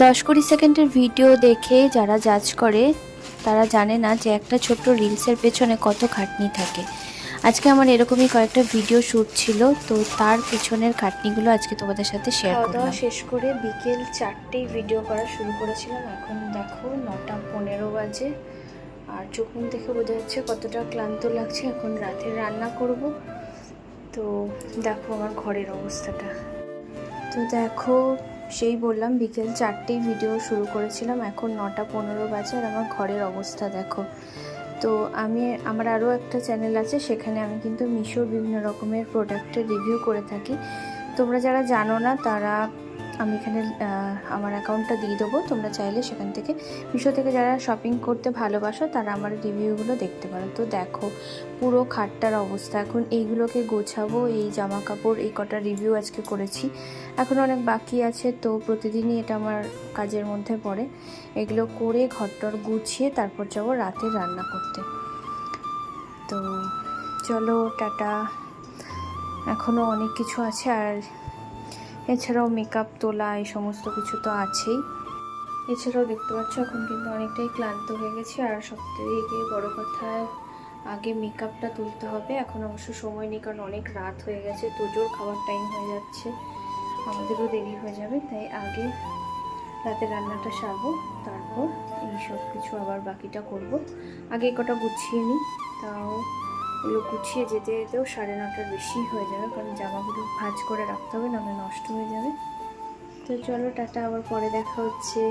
10-20 সেকেন্ডের ভিডিও দেখে যারা জাজ করে তারা জানে না যে একটা ছোট্ট রিলসের পেছনে কত খাটনি থাকে। আজকে আমার এরকমই কয়েকটা ভিডিও শ্যুট ছিল, তো তার পেছনের খাটনিগুলো আজকে তোমাদের সাথে শেয়ার করলাম। খাওয়া দাওয়া শেষ করে বিকেল 4টেই ভিডিও করা শুরু করেছিলাম। এখন দেখো 9:15 বাজে, আর চোখ মুখ দেখে বোঝা যাচ্ছে কতটা ক্লান্ত লাগছে। এখন রাতে রান্না করব। তো দেখো আমার ঘরের অবস্থাটা। তো দেখো, সেই বললাম বিকেল 4টেই ভিডিও শুরু করেছিলাম, এখন 9:15 বাজে, আর আমার ঘরের অবস্থা দেখো। তো আমার আরও একটা চ্যানেল আছে, সেখানে আমি কিন্তু মিশোর বিভিন্ন রকমের প্রোডাক্টের রিভিউ করে থাকি। তোমরা যারা জানো না তারা, আমি এখানে আমার অ্যাকাউন্টটা দিয়ে দেবো, তোমরা চাইলে সেখান থেকে মিশো থেকে যারা শপিং করতে ভালোবাসো তারা আমার রিভিউগুলো দেখতে পারো। তো দেখো পুরো খাটটার অবস্থা। এখন এইগুলোকে গোছাবো, এই জামা কাপড় এই কটা রিভিউ আজকে করেছি, এখন অনেক বাকি আছে। তো প্রতিদিনই এটা আমার কাজের মধ্যে পড়ে। এগুলো করে ঘরটর গুছিয়ে তারপর যাবো রাতে রান্না করতে। তো চলো টাটা। এখনও অনেক কিছু আছে, আর এছাড়াও মেকআপ তোলা এই সমস্ত কিছু তো আছেই। এছাড়াও দেখতে পাচ্ছ এখন কিন্তু অনেকটাই ক্লান্ত হয়ে গেছি, আর সবথেকে বড় কথা আগে মেকআপটা তুলতে হবে। এখন অবশ্য সময় নেই, কারণ অনেক রাত হয়ে গেছে, তোজোর খাবার টাইম হয়ে যাচ্ছে, আমাদেরও দেরি হয়ে যাবে। তাই আগে রাতে রান্নাটা সারবো, তারপর এই সব কিছু আবার বাকিটা করব। আগে কটা গুছিয়ে নিই, তাও ওগুলো গুছিয়ে যেতে যেতেও 9:30টার বেশি হয়ে যাবে, কারণ জামাগুলো ভাঁজ করে রাখতে হবে, নাহলে নষ্ট হয়ে যাবে। তো চলো টাটা, আবার পরে দেখা হচ্ছে।